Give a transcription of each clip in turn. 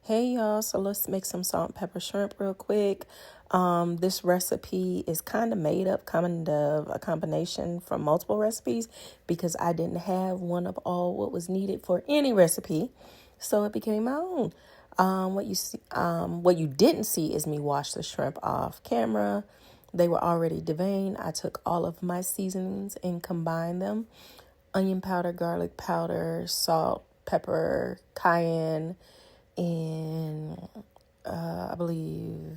Hey y'all, so let's make some salt and pepper shrimp real quick. This recipe is kind of made up, kind of a combination from multiple recipes because I didn't have one of all what was needed for any recipe, so it became my own. What you didn't see is me wash the shrimp off camera. They were already deveined. I took all of my seasonings and combined them: onion powder, garlic powder, salt, pepper, cayenne, and I believe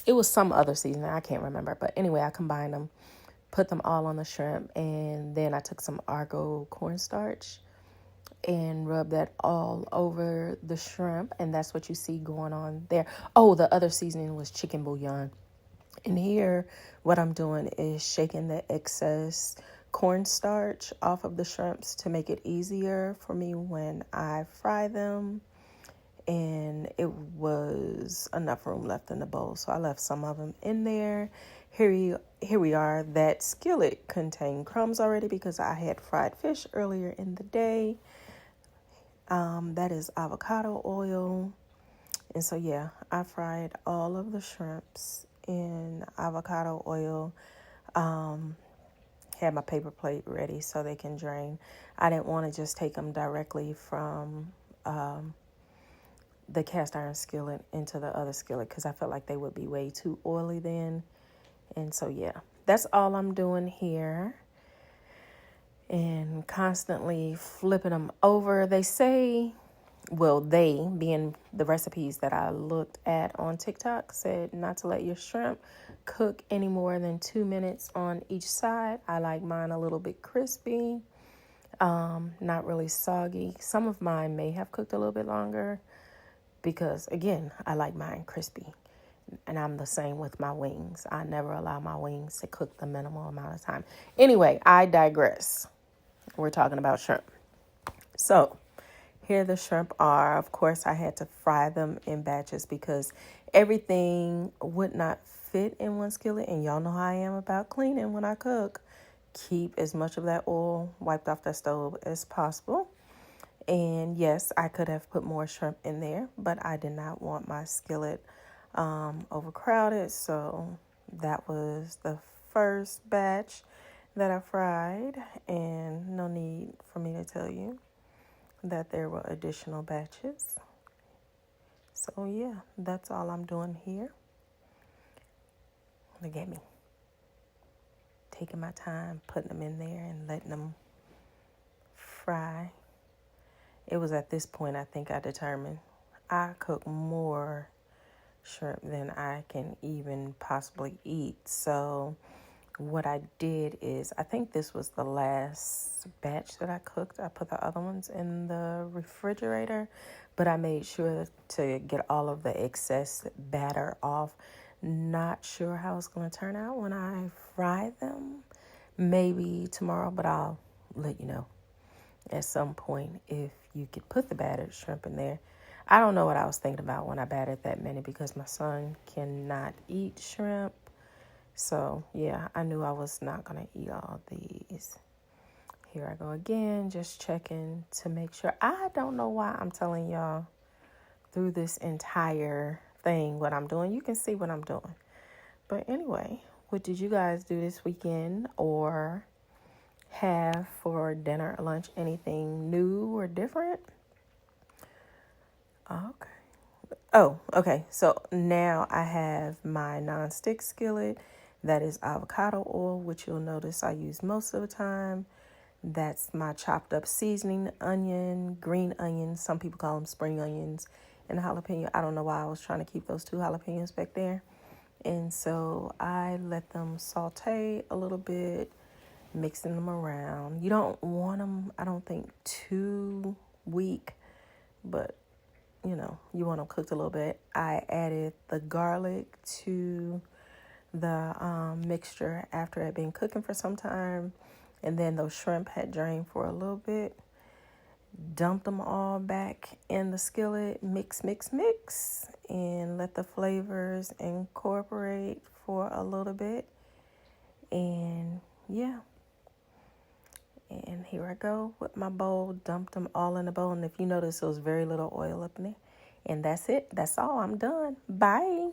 it was some other seasoning. I can't remember. But anyway, I combined them, put them all on the shrimp, and then I took some Argo cornstarch and rubbed that all over the shrimp. And that's what you see going on there. Oh, the other seasoning was chicken bouillon. And here, what I'm doing is shaking the excess cornstarch off of the shrimps to make it easier for me when I fry them. And it was enough room left in the bowl, so I left some of them in there. Here we are. That skillet contained crumbs already because I had fried fish earlier in the day. That is avocado oil. And so, yeah, I fried all of the shrimps in avocado oil. Had my paper plate ready so they can drain. I didn't want to just take them directly from the cast iron skillet into the other skillet because I felt like they would be way too oily then. And so, yeah, that's all I'm doing here. And constantly flipping them over. They say, well, they, being the recipes that I looked at on TikTok, said not to let your shrimp cook any more than 2 minutes on each side. I like mine a little bit crispy, not really soggy. Some of mine may have cooked a little bit longer because, again, I like mine crispy. And I'm the same with my wings. I never allow my wings to cook the minimal amount of time. Anyway, I digress. We're talking about shrimp. So here the shrimp are. Of course, I had to fry them in batches because everything would not fit in one skillet. And y'all know how I am about cleaning when I cook. Keep as much of that oil wiped off the stove as possible. And yes, I could have put more shrimp in there, but I did not want my skillet overcrowded. So that was the first batch that I fried. And no need for me to tell you that there were additional batches. So yeah, that's all I'm doing here. Look at me. Taking my time, putting them in there and letting them fry. It was at this point I think I determined I cook more shrimp than I can even possibly eat. So what I did is, I think this was the last batch that I cooked. I put the other ones in the refrigerator, but I made sure to get all of the excess batter off. Not sure how it's going to turn out when I fry them. Maybe tomorrow, but I'll let you know at some point if you could put the battered shrimp in there. I don't know what I was thinking about when I battered that many because my son cannot eat shrimp. So, yeah, I knew I was not going to eat all these. Here I go again, just checking to make sure. I don't know why I'm telling y'all through this entire thing what I'm doing. You can see what I'm doing. But anyway, what did you guys do this weekend or have for dinner or lunch? Anything new or different? Okay. Oh, okay. So now I have my nonstick skillet that is avocado oil, which you'll notice I use most of the time. That's my chopped up seasoning, onion, green onions. Some people call them spring onions, and jalapeno. I don't know why I was trying to keep those two jalapenos back there. And so I let them saute a little bit, mixing them around. You don't want them, I don't think, too weak, but you want them cooked a little bit. I added the garlic to the mixture after it had been cooking for some time. And then those shrimp had drained for a little bit. Dumped them all back in the skillet. Mix, mix, mix. And let the flavors incorporate for a little bit. And yeah. And here I go with my bowl, dumped them all in the bowl. And if you notice, there was very little oil up in there. And that's it. That's all. I'm done. Bye.